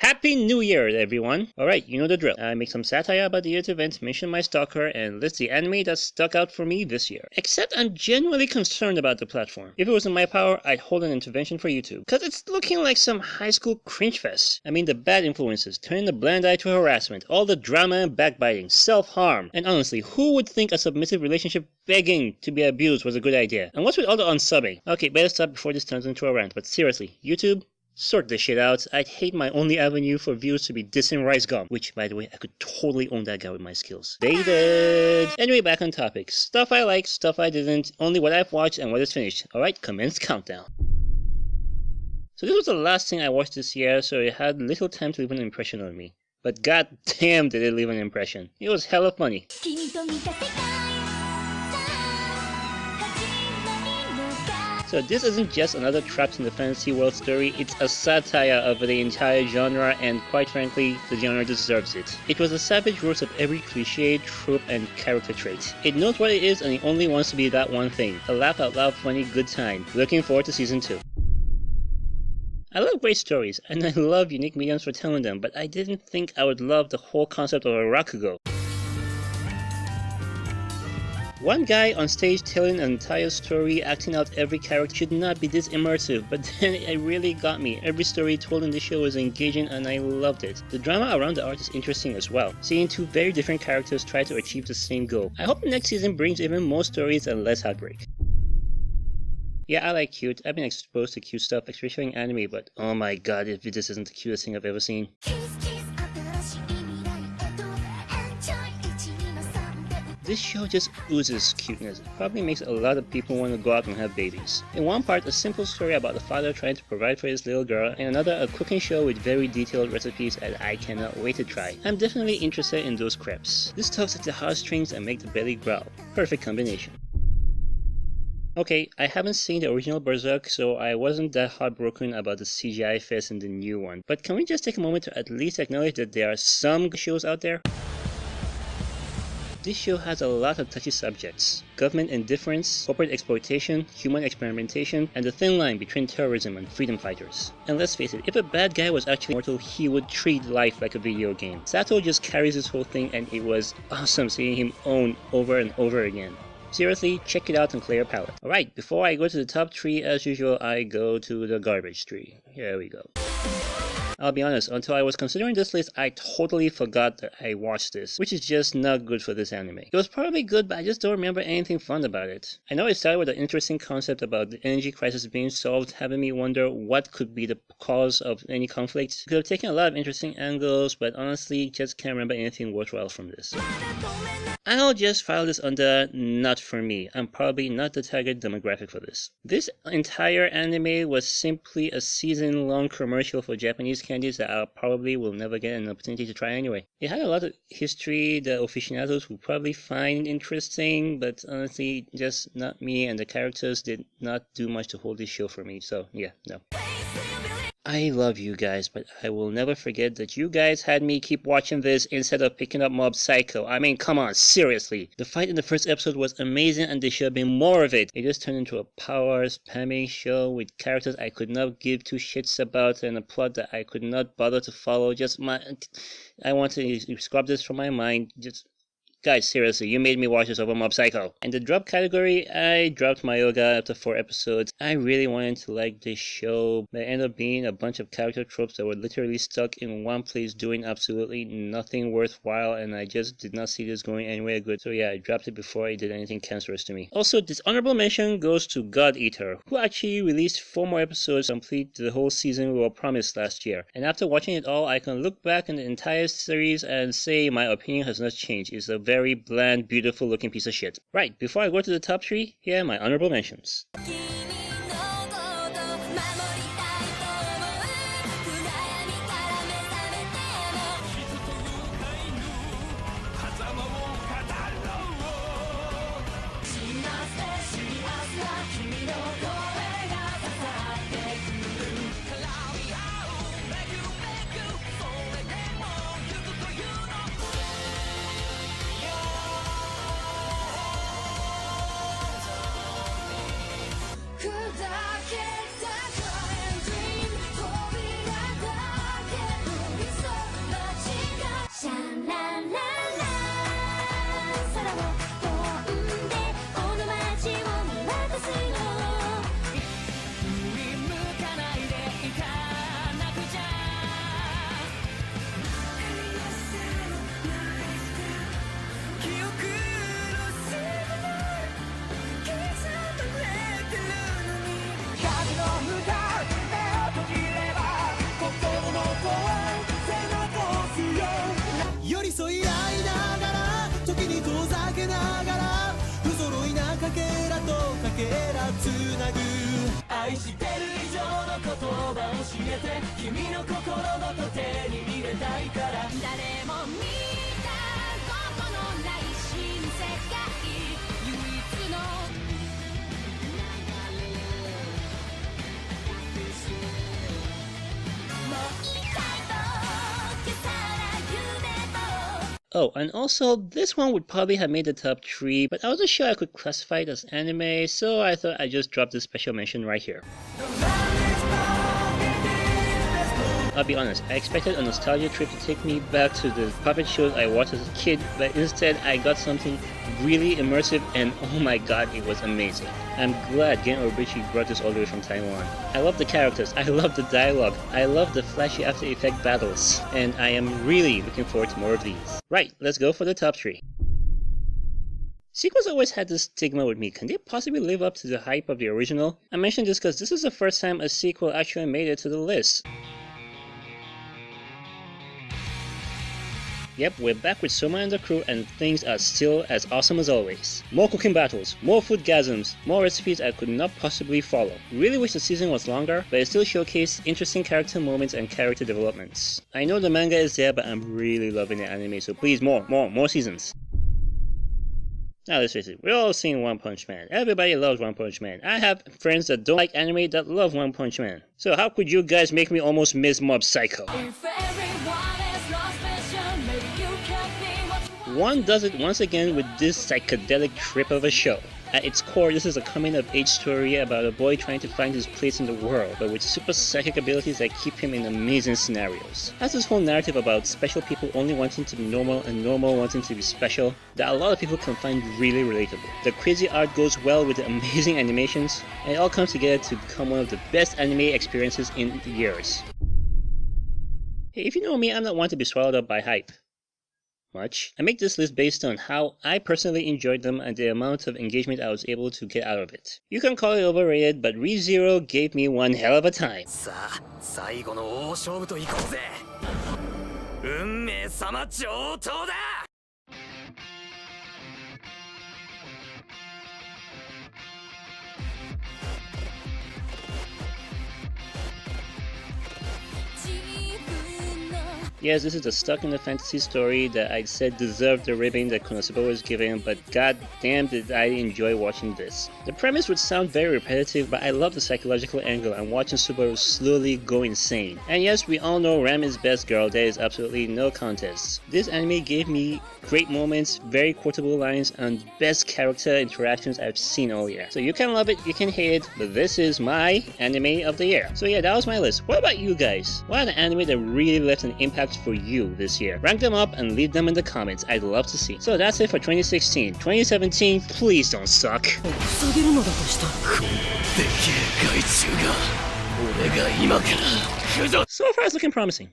Happy New Year, everyone! Alright, you know the drill. I make some satire about the year's event, mention my stalker, and list the anime that stuck out for me this year. Except I'm genuinely concerned about the platform. If it was in my power, I'd hold an intervention for YouTube. Cause it's looking like some high school cringe fest. I mean the bad influences, turning the blind eye to harassment, all the drama and backbiting, self-harm. And honestly, who would think a submissive relationship begging to be abused was a good idea? And what's with all the unsubbing? Okay, better stop before this turns into a rant, but seriously, YouTube? Sort this shit out. I'd hate my only avenue for views to be dissing Rice Gum, which, by the way, I could totally own that guy with my skills. Dated! Anyway, back on topic. Stuff I like, stuff I didn't, only what I've watched and what is finished. Alright, commence countdown. So this was the last thing I watched this year, so it had little time to leave an impression on me. But god damn did it leave an impression. It was hella funny. So this isn't just another Trapped in the Fantasy World story, it's a satire of the entire genre, and quite frankly, the genre deserves it. It was a savage roast of every cliché, trope, and character trait. It knows what it is and it only wants to be that one thing. A laugh out loud funny good time. Looking forward to season 2. I love great stories, and I love unique mediums for telling them, but I didn't think I would love the whole concept of a rakugo. One guy on stage telling an entire story, acting out every character should not be this immersive, but then it really got me. Every story told in the show was engaging and I loved it. The drama around the art is interesting as well, seeing two very different characters try to achieve the same goal. I hope the next season brings even more stories and less heartbreak. Yeah, I like cute. I've been exposed to cute stuff, especially in anime, but oh my god, if this isn't the cutest thing I've ever seen. This show just oozes cuteness. It probably makes a lot of people want to go out and have babies. In one part, a simple story about the father trying to provide for his little girl, and another, a cooking show with very detailed recipes that I cannot wait to try. I'm definitely interested in those crepes. This tugs at the heartstrings and make the belly growl. Perfect combination. Okay, I haven't seen the original Berserk, so I wasn't that heartbroken about the CGI fest in the new one. But can we just take a moment to at least acknowledge that there are some shows out there? This show has a lot of touchy subjects. Government indifference, corporate exploitation, human experimentation, and the thin line between terrorism and freedom fighters. And let's face it, if a bad guy was actually mortal, he would treat life like a video game. Sato just carries this whole thing and it was awesome seeing him own over and over again. Seriously, check it out and clear your palate. Alright, before I go to the top 3, as usual, I go to the garbage tree. Here we go. I'll be honest, until I was considering this list, I totally forgot that I watched this, which is just not good for this anime. It was probably good, but I just don't remember anything fun about it. I know it started with an interesting concept about the energy crisis being solved, having me wonder what could be the cause of any conflict. It could have taken a lot of interesting angles, but honestly, just can't remember anything worthwhile from this. I'll just file this under not for me. I'm probably not the target demographic for this. This entire anime was simply a season-long commercial for Japanese candies that I probably will never get an opportunity to try anyway. It had a lot of history the aficionados would probably find interesting, but honestly, just not me, and the characters did not do much to hold this show for me, so yeah, no. I love you guys, but I will never forget that you guys had me keep watching this instead of picking up Mob Psycho. I mean, come on, seriously. The fight in the first episode was amazing and there should have been more of it. It just turned into a power spamming show with characters I could not give two shits about and a plot that I could not bother to follow. I want to scrub this from my mind. Guys, seriously, you made me watch this over Mob Psycho. In the drop category, I dropped my yoga after 4 episodes. I really wanted to like this show, but it ended up being a bunch of character tropes that were literally stuck in one place doing absolutely nothing worthwhile, and I just did not see this going anywhere good. So yeah, I dropped it before it did anything cancerous to me. Also, this honorable mention goes to God Eater, who actually released 4 more episodes to complete the whole season we were promised last year. And after watching it all, I can look back on the entire series and say my opinion has not changed. It's a very bland, beautiful looking piece of shit. Right, before I go to the top 3, here are my honorable mentions. Oh, and also, this one would probably have made the top 3, but I wasn't sure I could classify it as anime, so I thought I'd just drop this special mention right here. I'll be honest, I expected a nostalgia trip to take me back to the puppet shows I watched as a kid, but instead I got something really immersive and oh my god, it was amazing. I'm glad Gen Oribuchi brought this all the way from Taiwan. I love the characters, I love the dialogue, I love the flashy After Effects battles, and I am really looking forward to more of these. Right, let's go for the top 3. Sequels always had this stigma with me. Can they possibly live up to the hype of the original? I mention this because this is the first time a sequel actually made it to the list. Yep, we're back with Soma and the crew and things are still as awesome as always. More cooking battles, more foodgasms, more recipes I could not possibly follow. Really wish the season was longer, but it still showcased interesting character moments and character developments. I know the manga is there, but I'm really loving the anime, so please more seasons. Now let's face it, we're all seeing One Punch Man. Everybody loves One Punch Man. I have friends that don't like anime that love One Punch Man. So how could you guys make me almost miss Mob Psycho? One does it once again with this psychedelic trip of a show. At its core, this is a coming-of-age story about a boy trying to find his place in the world, but with super psychic abilities that keep him in amazing scenarios. Has this whole narrative about special people only wanting to be normal and normal wanting to be special that a lot of people can find really relatable. The crazy art goes well with the amazing animations, and it all comes together to become one of the best anime experiences in years. Hey, if you know me, I'm not one to be swallowed up by hype. Much. I make this list based on how I personally enjoyed them and the amount of engagement I was able to get out of it. You can call it overrated, but ReZero gave me one hell of a time. Yes, this is a stuck in the fantasy story that I said deserved the ribbon that Konosuba was given, but god damn did I enjoy watching this. The premise would sound very repetitive, but I love the psychological angle and watching Subaru slowly go insane. And yes, we all know Ram is best girl, there is absolutely no contest. This anime gave me great moments, very quotable lines, and best character interactions I've seen all year. So you can love it, you can hate it, but this is my anime of the year. So yeah, that was my list. What about you guys? What are the anime that really left an impact for you this year? Rank them up and leave them in the comments. I'd love to see. So that's it for 2016. 2017, please don't suck. So far it's looking promising.